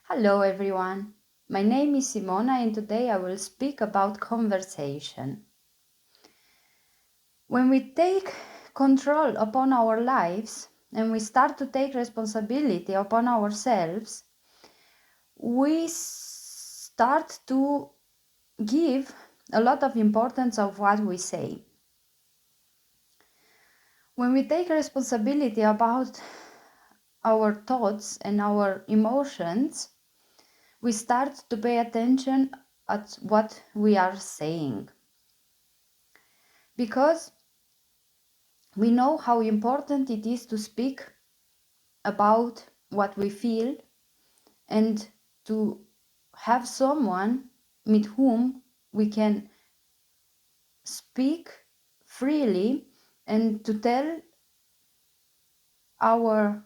Hello everyone, my name is Simona and today I will speak about conversation. When we take control upon our lives and we start to take responsibility upon ourselves, we start to give a lot of importance of what we say. When we take responsibility about our thoughts and our emotions, we start to pay attention at what we are saying. Because we know how important it is to speak about what we feel and to have someone with whom we can speak freely and to tell our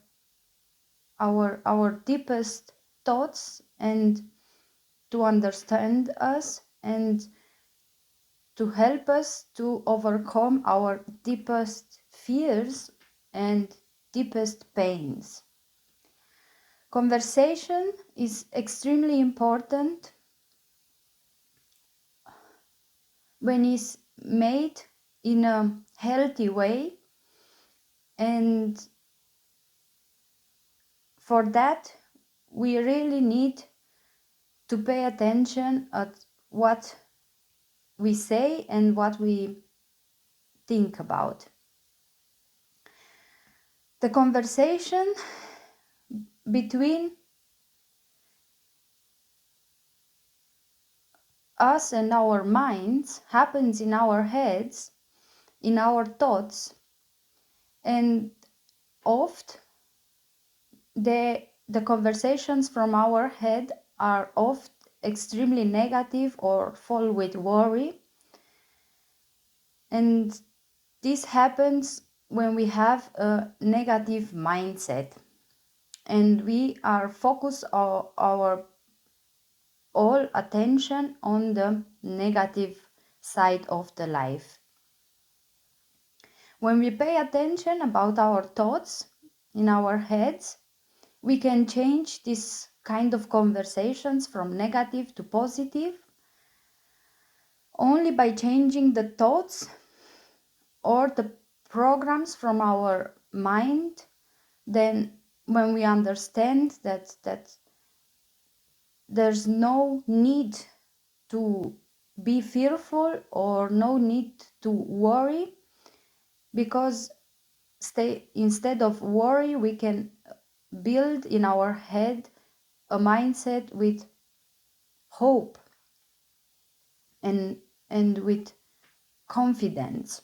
deepest thoughts and to understand us and to help us to overcome our deepest fears and deepest pains. Conversation is extremely important when it's made in a healthy way, and for that we really need to pay attention at what we say and what we think about. The conversation between us and our minds happens in our heads, in our thoughts, and oft the conversations from our head are oft extremely negative or full with worry, and this happens when we have a negative mindset and we are focused our all attention on the negative side of the life. When we pay attention about our thoughts in our heads, we can change this kind of conversations from negative to positive only by changing the thoughts or the programs from our mind. Then when we understand that there's no need to be fearful or no need to worry, because instead of worry we can build in our head a mindset with hope and with confidence.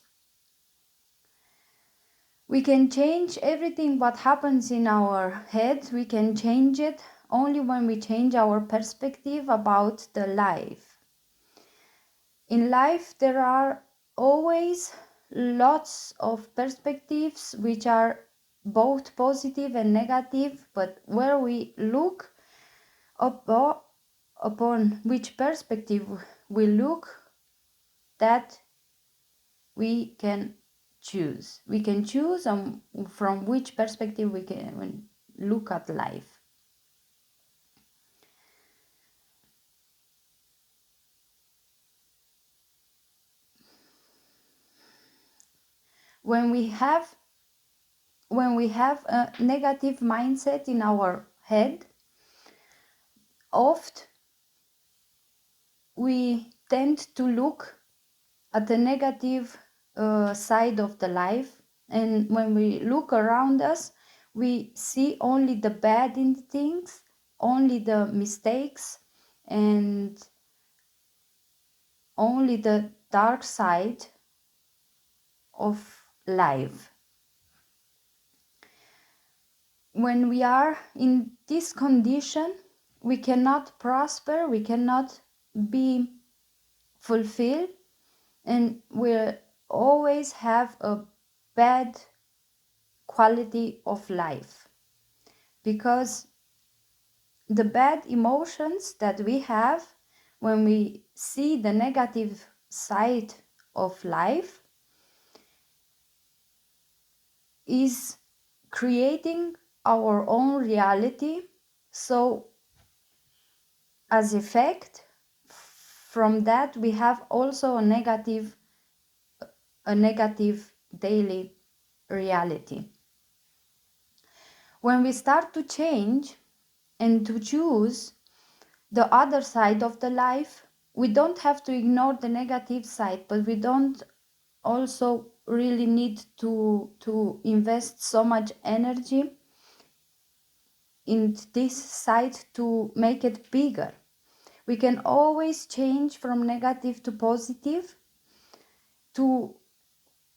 We can change everything what happens in our head. We can change it only when we change our perspective about the life. In life there are always lots of perspectives which are both positive and negative, but where we look upon which perspective we look, that we can choose. We can choose from which perspective we can look at life. When we have a negative mindset in our head, oft we tend to look at the negative side of the life, and when we look around us we see only the bad in things, only the mistakes and only the dark side of life. When we are in this condition, we cannot prosper, we cannot be fulfilled, and we'll always have a bad quality of life, because the bad emotions that we have when we see the negative side of life is creating our own reality. So as effect from that, we have also a negative daily reality. When we start to change and to choose the other side of the life, we don't have to ignore the negative side, but we don't also really need to invest so much energy in this side to make it bigger. We can always change from negative to positive, to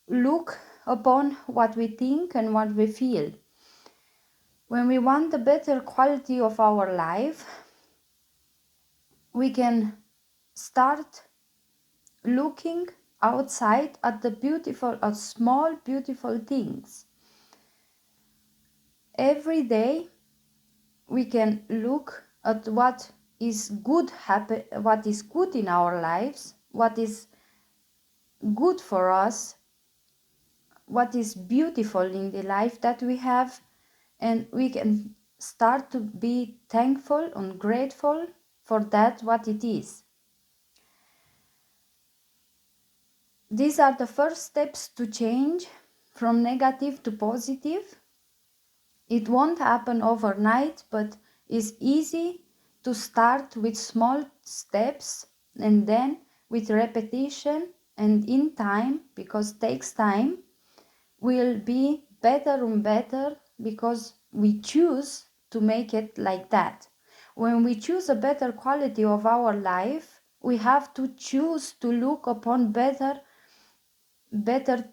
look upon what we think and what we feel. When we want a better quality of our life, we can start looking outside at the beautiful, at small beautiful things. Every day we can look at what is good in our lives, what is good for us, what is beautiful in the life that we have, and we can start to be thankful and grateful for that what it is. These are the first steps to change from negative to positive. It won't happen overnight, but it's easy to start with small steps, and then with repetition and in time, because it takes time, will be better and better, because we choose to make it like that. When we choose a better quality of our life, we have to choose to look upon better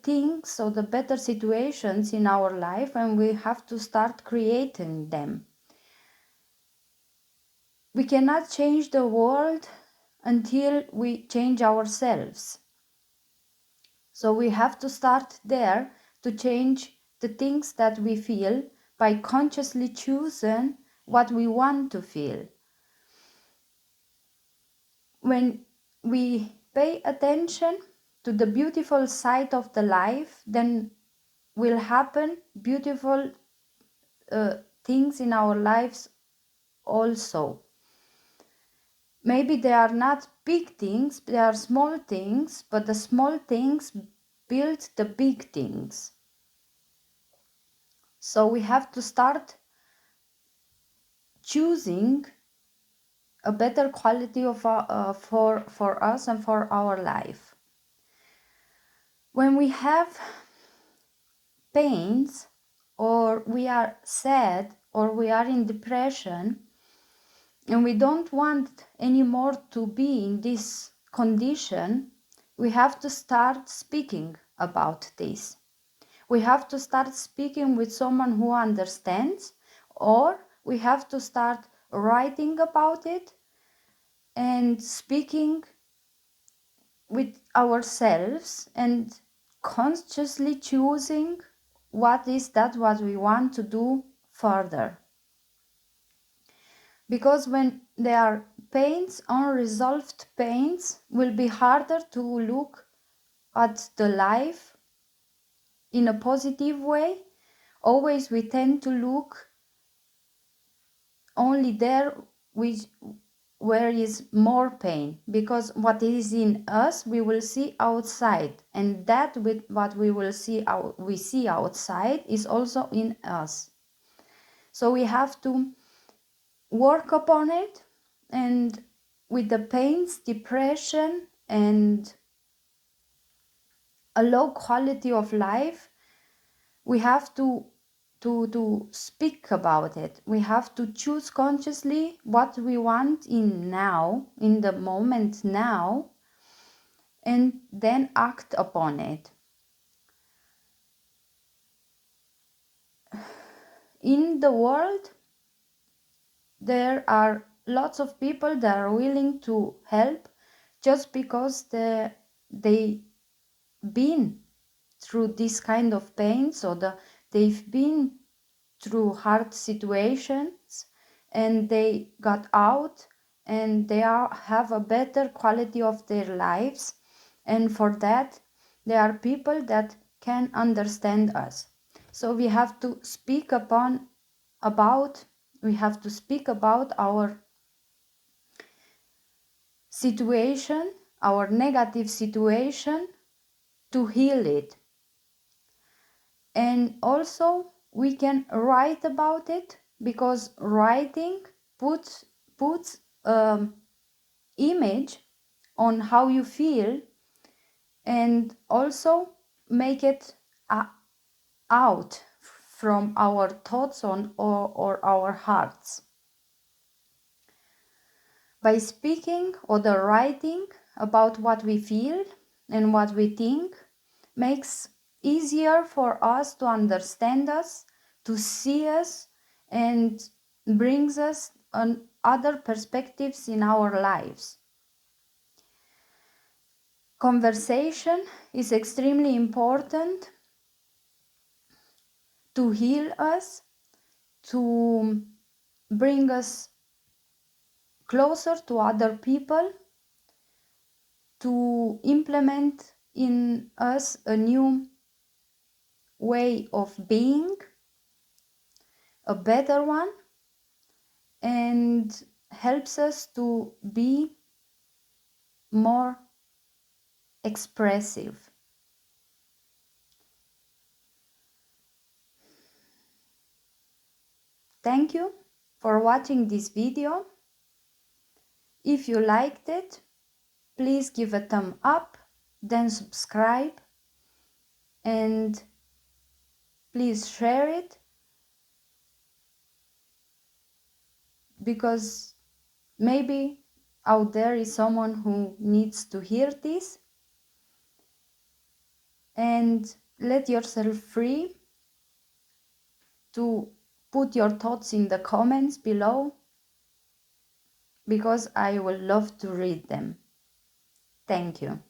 things, or the better situations in our life, and we have to start creating them. We cannot change the world until we change ourselves. So we have to start there to change the things that we feel by consciously choosing what we want to feel. When we pay attention to the beautiful side of the life, then will happen beautiful things in our lives also. Maybe they are not big things, they are small things, but the small things build the big things. So we have to start choosing a better quality of for us and for our life. When we have pains, or we are sad, or we are in depression, and we don't want anymore to be in this condition, we have to start speaking about this. We have to start speaking with someone who understands, or we have to start writing about it and speaking with ourselves and consciously choosing what we want to do further. Because when there are pains, unresolved pains, will be harder to look at the life in a positive way. Always we tend to look only there where is more pain, because what is in us we will see outside, and that with what we see outside is also in us. So we have to work upon it, and with the pains, depression, and a low quality of life, we have to speak about it. We have to choose consciously what we want in the moment now, and then act upon it. In the world, there are lots of people that are willing to help just because they been through this kind of pain, so they've been through hard situations and they got out, and they have a better quality of their lives, and for that there are people that can understand us. So we have to speak about our situation, our negative situation, to heal it. And also we can write about it, because writing puts image on how you feel, and also make it out from our thoughts or our hearts. By speaking or the writing about what we feel and what we think, makes easier for us to understand us, to see us, and brings us on other perspectives in our lives. Conversation is extremely important to heal us, to bring us closer to other people, to implement in us a new way of being, a better one, and helps us to be more expressive. Thank you for watching this video. If you liked it, please give a thumb up, then subscribe, and please share it, because maybe out there is someone who needs to hear this. And let yourself free to put your thoughts in the comments below, because I will love to read them. Thank you.